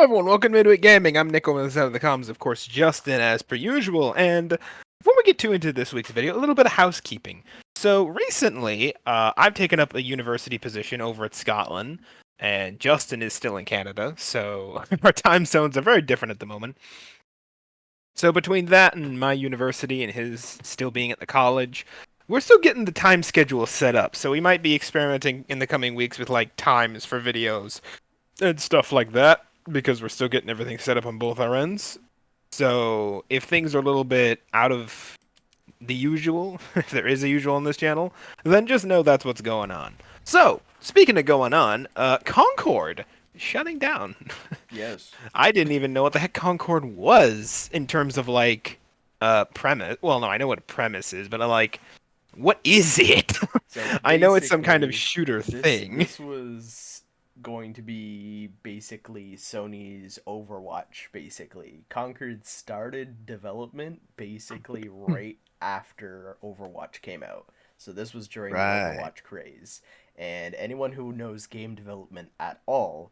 Hello everyone, welcome to Midweek Gaming. I'm Nick over the side of the comms, of course, Justin as per usual. And before we get too into this week's video, a little bit of housekeeping. So recently, I've taken up a university position over at Scotland, and Justin is still in Canada, so our time zones are very different at the moment. So between that and my university and his still being at the college, we're still getting the time schedule set up. So we might be experimenting in the coming weeks with like times for videos and stuff like that, because we're still getting everything set up on both our ends. So if things are a little bit out of the usual, if there is a usual on this channel, then just know that's what's going on. So, speaking of going on, Concord shutting down. Yes. I didn't even know what the heck Concord was in terms of like premise. Well, no, I know what a premise is, but like, what is it? So I know it's some kind of basically, shooter this thing. this was going to be basically Sony's Overwatch. Basically, Concord started development basically right after Overwatch came out. So this was during the Right. Overwatch craze, and anyone who knows game development at all,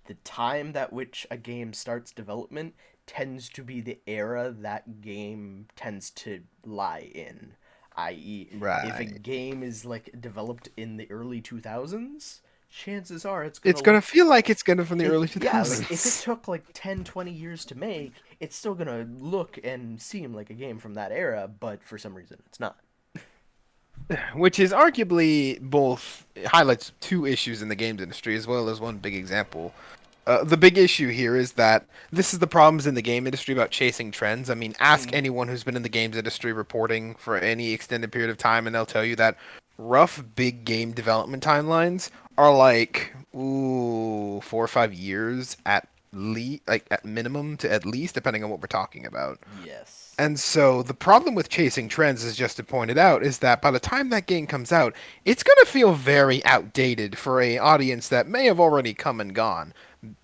the time that which a game starts development tends to be the era that game tends to lie in, i.e., if a Right. game is like developed in the early 2000s, chances are it's going It's to gonna look feel like it's gonna from the it, early yeah, like if it 2000s. took like 10, 20 years to make, it's still going to look and seem like a game from that era, but for some reason it's not. Which is arguably both highlights two issues in the games industry as well as one big example. The big issue here is that this is the problems in the game industry about chasing trends. I mean, ask Mm. anyone who's been in the games industry reporting for any extended period of time, and they'll tell you that rough big game development timelines are like 4 or 5 years at least, like at minimum to at least, depending on what we're talking about. Yes. And so the problem with chasing trends, as Justin pointed out, is that by the time that game comes out, it's going to feel very outdated for a audience that may have already come and gone.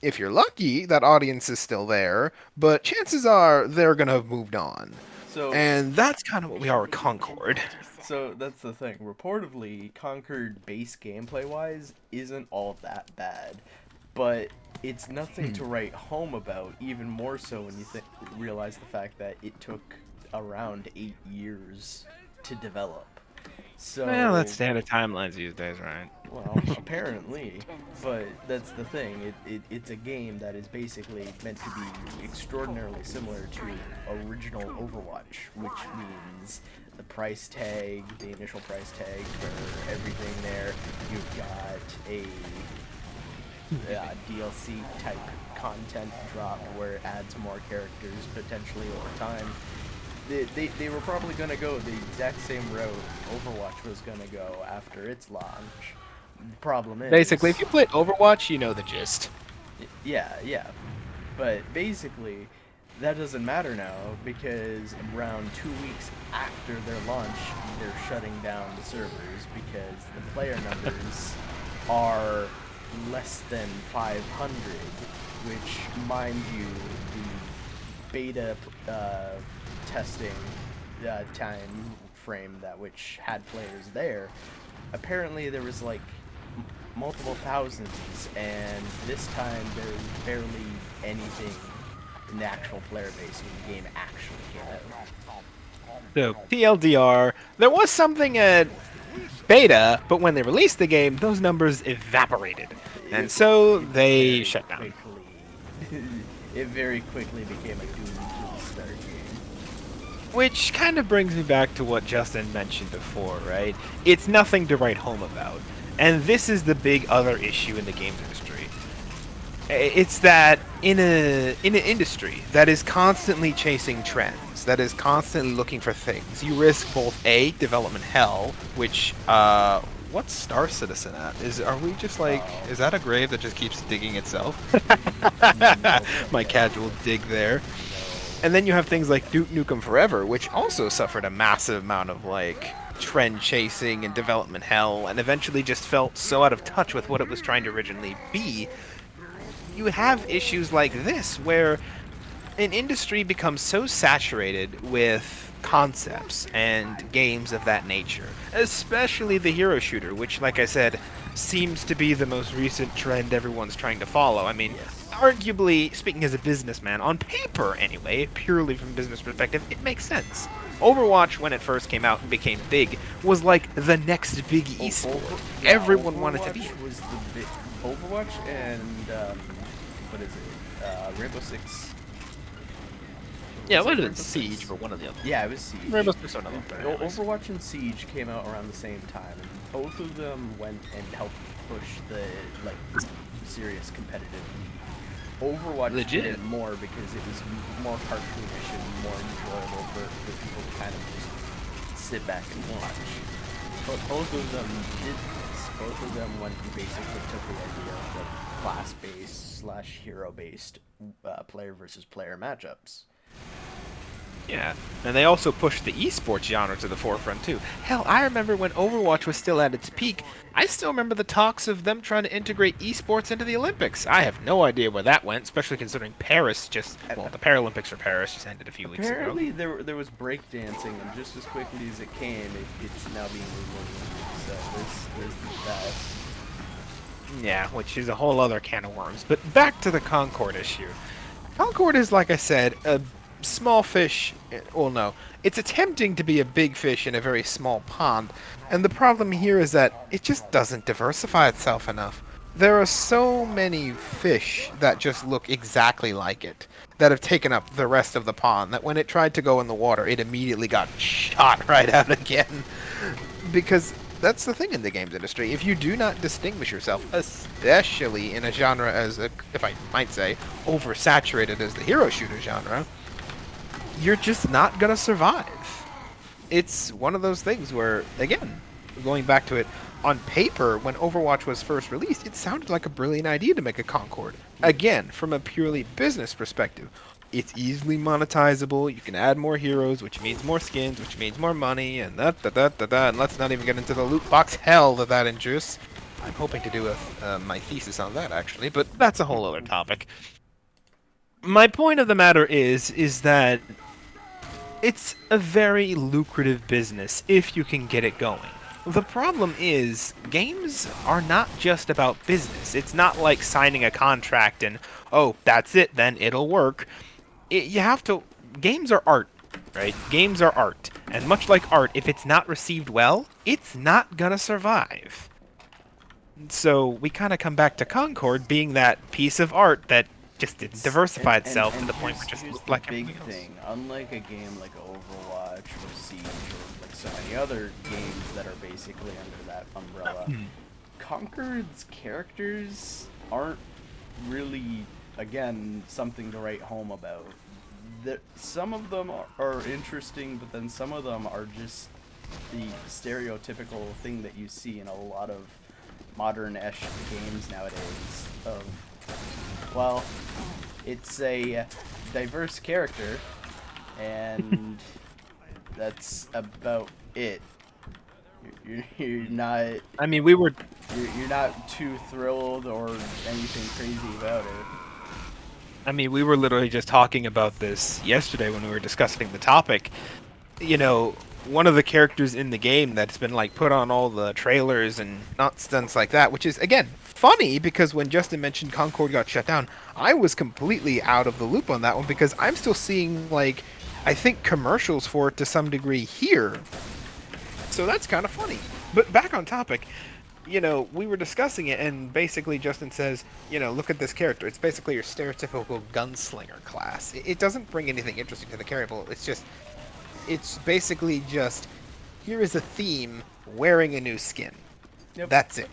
If you're lucky, that audience is still there, but chances are they're going to have moved on. So And that's kind of what we are with Concord. So that's the thing. Reportedly, Conquered base gameplay wise isn't all that bad, but it's nothing to write home about. Even more so when you realize the fact that it took around 8 years to develop. Well, that's So, standard timelines these days, right? well, apparently, but that's the thing. It's a game that is basically meant to be extraordinarily similar to original Overwatch, which means the price tag, the initial price tag for everything there. You've got a DLC type content drop where it adds more characters potentially over time. They were probably going to go the exact same route Overwatch was going to go after its launch. The problem Basically, if is, you played Overwatch, you know the gist. yeah. But basically, that doesn't matter now because around 2 weeks after their launch, they're shutting down the servers because the player numbers are less than 500, which, mind you, the beta testing time frame that which had players there, apparently there was like multiple thousands, and this time there's barely anything in the actual player base when the game actually came out. So, TLDR, there was something at beta, but when they released the game, those numbers evaporated. And so It they very shut down. quickly, it very quickly became a Doom to start game. Which kind of brings me back to what Justin mentioned before, right? It's nothing to write home about. And this is the big other issue in the games industry. It's that in an industry that is constantly chasing trends, that is constantly looking for things, you risk both A, development hell, which what's Star Citizen at? Are we just like, Oh, is that a grave that just keeps digging itself? no, My no, casual dig there. no. And then you have things like Duke Nukem Forever, which also suffered a massive amount of like trend chasing and development hell, and eventually just felt so out of touch with what it was trying to originally be. You have issues like this where an industry becomes so saturated with concepts and games of that nature, especially the hero shooter, which, like I said, seems to be the most recent trend everyone's trying to follow. I mean, Yes. arguably, speaking as a businessman, on paper anyway, purely from a business perspective, it makes sense. Overwatch, when it first came out and became big, was like the next big esport. Everyone wanted to be it. Overwatch was the big Overwatch and what is it? Rainbow Six. Yeah, it Was would it have been Rainbow Siege Six? for one of the other. Yeah, it was Siege. Rainbow Six or another. Overwatch and Siege came out around the same time, and both of them went and helped push the serious competitive league. Overwatch Legit. did it more because it was more cartoonish and more enjoyable for people to kind of just sit back and watch. But both of them did this. Both of them went and basically took the idea of the class-based / hero-based player versus player matchups. Yeah, and they also pushed the esports genre to the forefront too. Hell, I remember when Overwatch was still at its peak, I still remember the talks of them trying to integrate esports into the Olympics. I have no idea where that went, especially considering Paris the Paralympics for Paris just ended a few weeks ago. Apparently there was breakdancing, and just as quickly as it came, it's now being removed. So there's that. Yeah, which is a whole other can of worms. But back to the Concord issue. Concord is, like I said, a small fish. Well, no. It's attempting to be a big fish in a very small pond. And the problem here is that it just doesn't diversify itself enough. There are so many fish that just look exactly like it, that have taken up the rest of the pond, that when it tried to go in the water, it immediately got shot right out again. Because that's the thing in the games industry. If you do not distinguish yourself, especially in a genre as, if I might say, oversaturated as the hero shooter genre, you're just not gonna survive. It's one of those things where, again, going back to it, on paper, when Overwatch was first released, it sounded like a brilliant idea to make a Concord. Again, from a purely business perspective, it's easily monetizable. You can add more heroes, which means more skins, which means more money, and and let's not even get into the loot box hell that induces. I'm hoping to do my thesis on that, actually, but that's a whole other topic. My point of the matter is that it's a very lucrative business if you can get it going. The problem is, games are not just about business. It's not like signing a contract and, oh, that's it, then it'll work. You have to... Games are art, right? Games are art. And much like art, if it's not received well, it's not gonna survive. So we kind of come back to Concord being that piece of art that just didn't diversify itself to the point where it just looked like big thing. Unlike a game like Overwatch or Siege or like so many other games that are basically under that umbrella, Concord's characters aren't really, again, something to write home about. Some of them are interesting, but then some of them are just the stereotypical thing that you see in a lot of modern-ish games nowadays of, well, it's a diverse character, and that's about it. You're not... I mean, we were... You're not too thrilled or anything crazy about it. I mean, we were literally just talking about this yesterday when we were discussing the topic. You know, one of the characters in the game that's been, like, put on all the trailers and nonsense like that, which is, again, funny, because when Justin mentioned Concord got shut down, I was completely out of the loop on that one, because I'm still seeing, like, I think commercials for it to some degree here. So that's kind of funny. But back on topic, you know, we were discussing it, and basically Justin says, you know, look at this character. It's basically your stereotypical gunslinger class. It doesn't bring anything interesting to the character. It's basically just, here is a theme, wearing a new skin. Yep. That's it.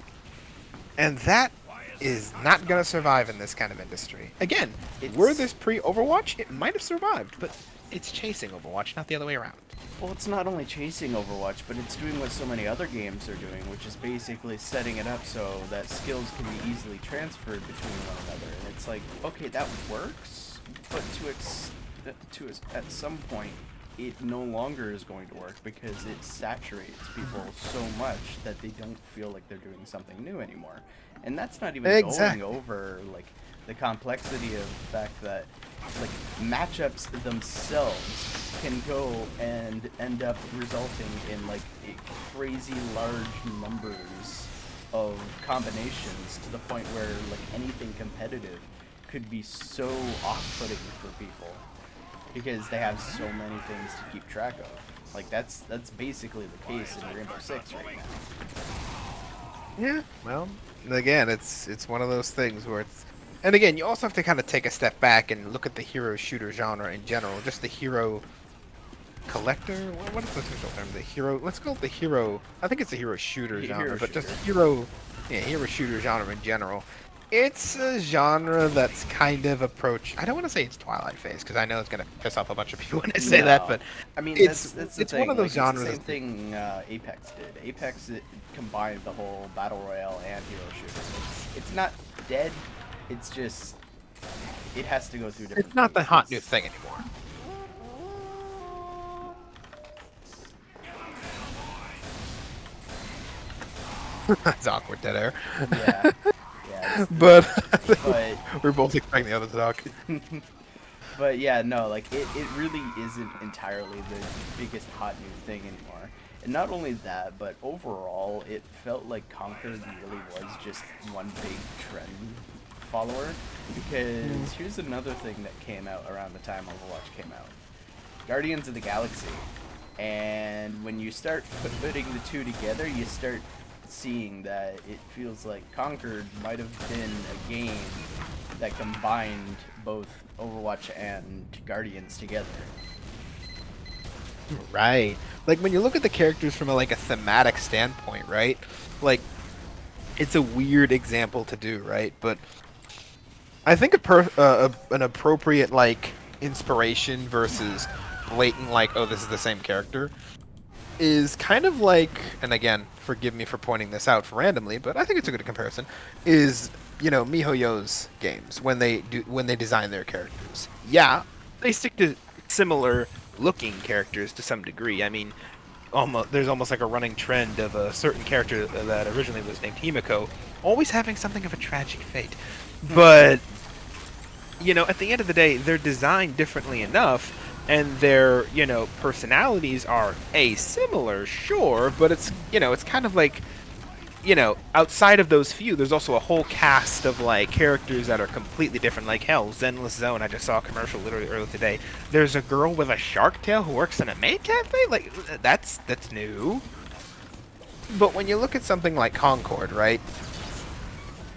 And that is not going to survive in this kind of industry. Again, were this pre-Overwatch, it might have survived, but it's chasing Overwatch, not the other way around. Well, it's not only chasing Overwatch, but it's doing what so many other games are doing, which is basically setting it up so that skills can be easily transferred between one another. And it's like, okay, that works, but at some point, it no longer is going to work because it saturates people so much that they don't feel like they're doing something new anymore. And that's not even going over, like, the complexity of the fact that, like, matchups themselves can go and end up resulting in, like, crazy large numbers of combinations to the point where, like, anything competitive could be so off-putting for people because they have so many things to keep track of. Like that's basically the case in Rainbow Six right now. Yeah, well, again, it's one of those things where it's, and again, you also have to kind of take a step back and look at the hero shooter genre in general, just the hero collector. What is the official term? The hero. Let's call it the hero. I think it's the hero shooter genre, but just hero, yeah, hero shooter genre in general. It's a genre that's kind of approached. I don't want to say it's Twilight Phase because I know it's gonna piss off a bunch of people when I say that, but I mean it's that's the it's thing. one of those Like, genres. it's the same thing Apex did. Apex combined the whole battle royale and hero shooter. It's not dead. It's just it has to go through different. It's not the hot new phases. thing anymore. That's awkward dead air. Yeah, yeah. But But we're both expecting the other to talk. but yeah, no, like it really isn't entirely the biggest hot new thing anymore. And not only that, but overall, it felt like Concord really was just one big trend follower. Because here's another thing that came out around the time Overwatch came out: Guardians of the Galaxy. And when you start putting the two together, you start seeing that it feels like Concord might have been a game that combined both Overwatch and Guardians together. Right. Like when you look at the characters from like a thematic standpoint, right? Like it's a weird example to do, right? But I think an appropriate like inspiration versus blatant like, oh, this is the same character is kind of like, and again, forgive me for pointing this out randomly, but I think it's a good comparison. Is, you know, MiHoYo's games when they design their characters. Yeah, they stick to similar looking characters to some degree. I mean, there's almost like a running trend of a certain character that originally was named Himiko always having something of a tragic fate. But you know, at the end of the day, they're designed differently enough, and their, you know, personalities are similar, sure, but it's, you know, it's kind of like, you know, outside of those few, there's also a whole cast of like characters that are completely different. Like hell, Zenless Zone. I just saw a commercial literally earlier today. There's a girl with a shark tail who works in a maid cafe. Like that's new. But when you look at something like Concord, right?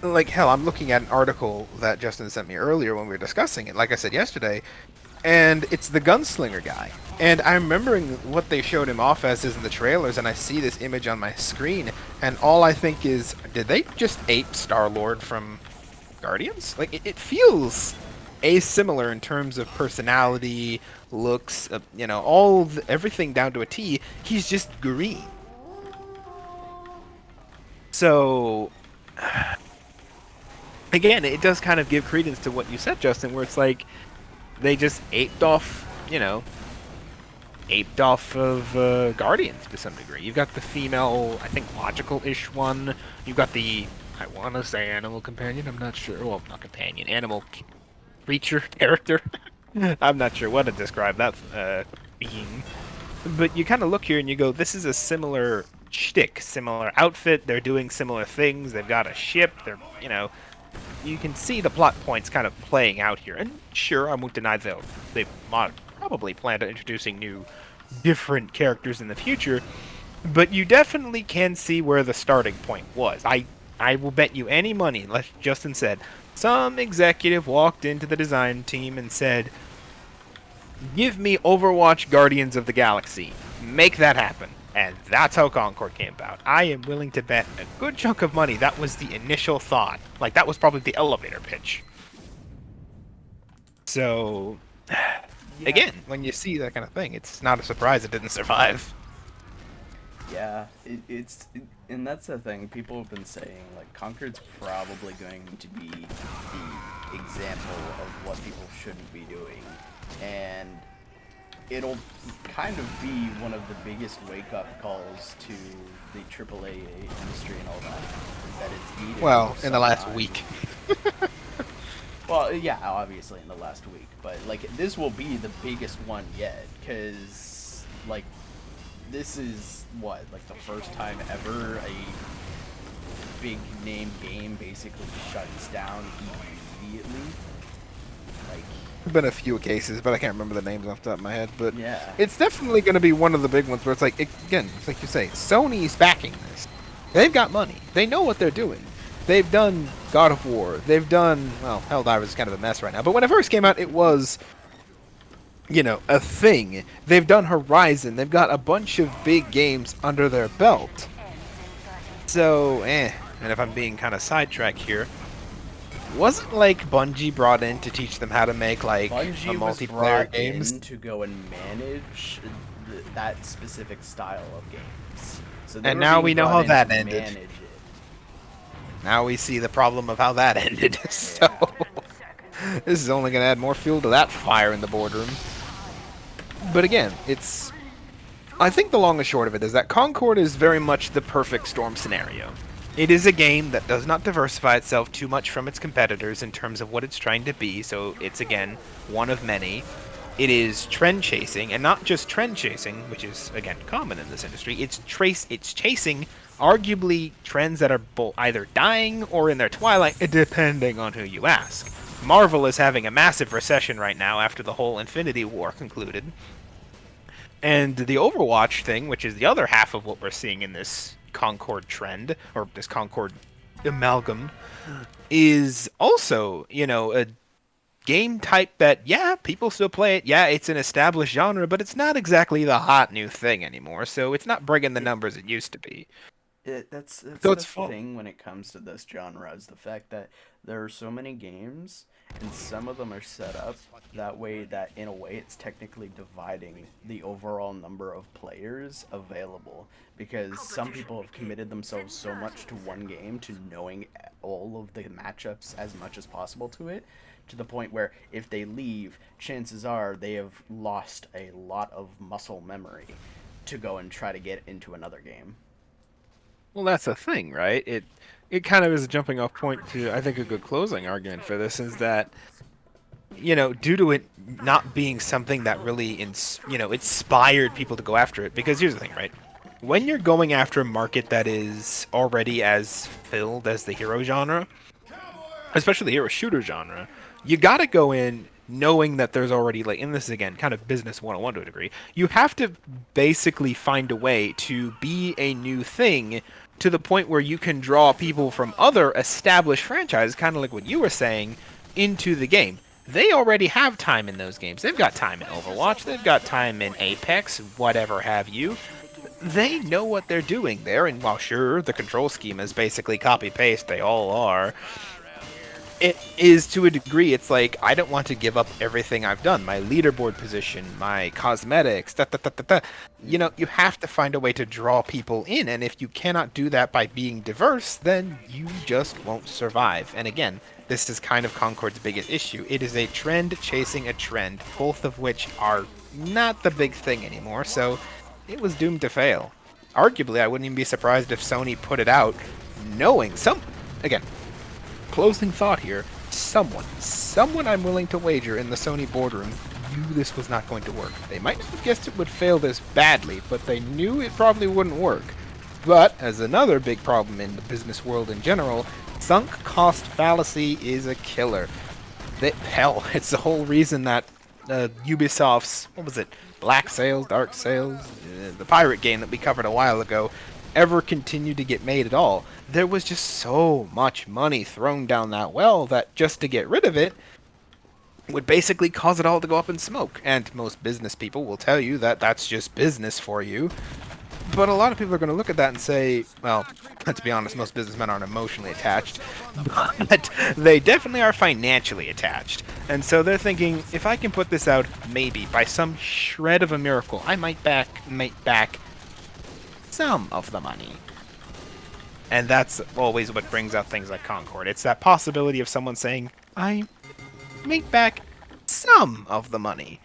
Like hell, I'm looking at an article that Justin sent me earlier when we were discussing it. Like I said yesterday, and it's the gunslinger guy. And I'm remembering what they showed him off as is in the trailers, and I see this image on my screen, and all I think is, did they just ape Star-Lord from Guardians? Like, it feels similar in terms of personality, looks, you know, everything down to a T. He's just green. So, again, it does kind of give credence to what you said, Justin, where it's like, they just aped off, you know, of Guardians to some degree. You've got the female, I think, logical-ish one. You've got the, I want to say animal companion. I'm not sure. Well, not companion. Animal creature character. I'm not sure what to describe that being. But you kind of look here and you go, this is a similar shtick, similar outfit. They're doing similar things. They've got a ship. They're, you know, you can see the plot points kind of playing out here. And sure, I won't deny they probably plan on introducing new, different characters in the future, but you definitely can see where the starting point was. I will bet you any money, like Justin said, some executive walked into the design team and said, give me Overwatch Guardians of the Galaxy. Make that happen. And that's how Concord came about. I am willing to bet a good chunk of money that was the initial thought. Like, that was probably the elevator pitch. So, again, when you see that kind of thing, it's not a surprise it didn't survive. Yeah, and that's the thing. People have been saying, like, Concord's probably going to be the example of what people shouldn't be doing. And it'll kind of be one of the biggest wake-up calls to the AAA industry and all that it's needed. Well, in the last week. Well, yeah, obviously in the last week, but like this will be the biggest one yet, because like this is what, like the first time ever a big name game basically shuts down immediately. There's been a few cases, but I can't remember the names off the top of my head. But Yeah. it's definitely going to be one of the big ones where it's like, again, it's like you say, Sony's backing this. They've got money. They know what they're doing. They've done God of War. They've done, well, Helldivers is kind of a mess right now. But when it first came out, it was, a thing. They've done Horizon. They've got a bunch of big games under their belt. So, And if I'm being kind of sidetracked here, wasn't like Bungie brought in to teach them how to make like a Bungie was multiplayer brought games? in to go and manage that specific style of games. So they And were now being we know brought how in that to ended. manage it. Now we see the problem of how that ended. So Yeah. this is only going to add more fuel to that fire in the boardroom. But again, I think the long and short of it is that Concord is very much the perfect Storm scenario. It is a game that does not diversify itself too much from its competitors in terms of what it's trying to be, so it's again one of many. It is trend chasing, and not just trend chasing, which is again common in this industry. It's chasing arguably trends that are either dying or in their twilight, depending on who you ask. Marvel is having a massive recession right now after the whole Infinity War concluded. And the Overwatch thing, which is the other half of what we're seeing in this Concord trend, or this Concord amalgam, is also, a game type that, yeah, people still play it. Yeah, it's an established genre, but it's not exactly the hot new thing anymore, so it's not bringing the It, numbers it used to be. that's So the it's fun. thing when it comes to this genre is the fact that there are so many games and some of them are set up that way that in a way it's technically dividing the overall number of players available because some people have committed themselves so much to one game to knowing all of the matchups as much as possible to it to the point where if they leave chances are they have lost a lot of muscle memory to go and try to get into another game. Well, that's the thing, right? It kind of is a jumping off point to, I think, a good closing argument for this is that due to it not being something that really, inspired people to go after it. Because here's the thing, right? When you're going after a market that is already as filled as the hero genre, especially the hero shooter genre, you gotta go in knowing that there's already, like, and this is again kind of business 101 to a degree, you have to basically find a way to be a new thing to the point where you can draw people from other established franchises, kind of like what you were saying, into the game. They already have time in those games. They've got time in Overwatch, they've got time in Apex, whatever have you. They know what they're doing there, and while sure, the control scheme is basically copy-paste, they all are, it is to a degree. It's like I don't want to give up everything I've done, my leaderboard position, my cosmetics, da, da, da, da, da. You have to find a way to draw people in, and if you cannot do that by being diverse, then you just won't survive. And again, this is kind of Concord's biggest issue. It is a trend chasing a trend, both of which are not the big thing anymore, so it was doomed to fail. Arguably, I wouldn't even be surprised if Sony put it out knowing again, closing thought here, someone I'm willing to wager in the Sony boardroom knew this was not going to work. They might not have guessed it would fail this badly, but they knew it probably wouldn't work. But, as another big problem in the business world in general, sunk cost fallacy is a killer. Hell, it's the whole reason that Ubisoft's, what was it, Black Sails, Dark Sails, the pirate game that we covered a while ago, ever continued to get made at all. There was just so much money thrown down that well that just to get rid of it would basically cause it all to go up in smoke. And most business people will tell you that that's just business for you. But a lot of people are going to look at that and say, well, to be honest, most businessmen aren't emotionally attached, but they definitely are financially attached. And so they're thinking, if I can put this out, maybe by some shred of a miracle, I might back some of the money. And that's always what brings out things like Concord. It's that possibility of someone saying, I make back some of the money.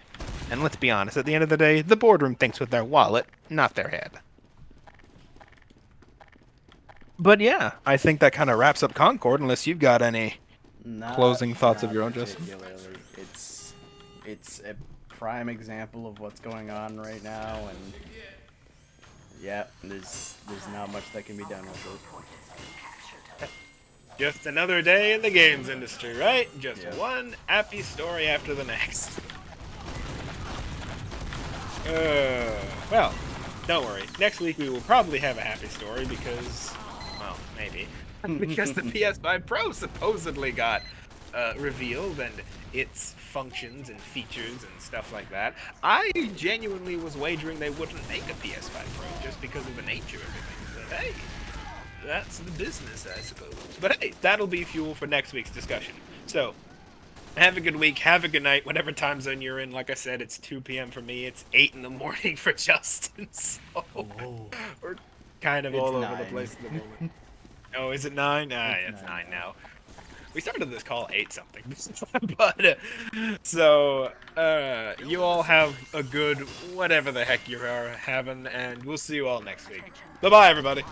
And let's be honest, at the end of the day, the boardroom thinks with their wallet, not their head. But yeah, I think that kind of wraps up Concord, unless you've got any closing thoughts of Not your own, Justin. particularly. It's a prime example of what's going on right now, and yeah, there's not much that can be done with it. Just another day in the games industry, right? Just Yep. one happy story after the next. Well, don't worry. Next week we will probably have a happy story because, well, maybe. Because the PS5 Pro supposedly got revealed and its functions and features and stuff like that. I genuinely was wagering they wouldn't make a PS5 Pro just because of the nature of it. But hey, that's the business, I suppose. But hey, that'll be fuel for next week's discussion. So, have a good week, have a good night, whatever time zone you're in. Like I said, it's 2 p.m. for me, it's 8 in the morning for Justin, so Oh, we're kind of it's all over 9. the place at the moment. Oh, is it 9? Ah, It's it's 9 9 now. now. We started this call 8 something, but, so, you all have a good whatever the heck you are having, and we'll see you all next week. Bye-bye, everybody.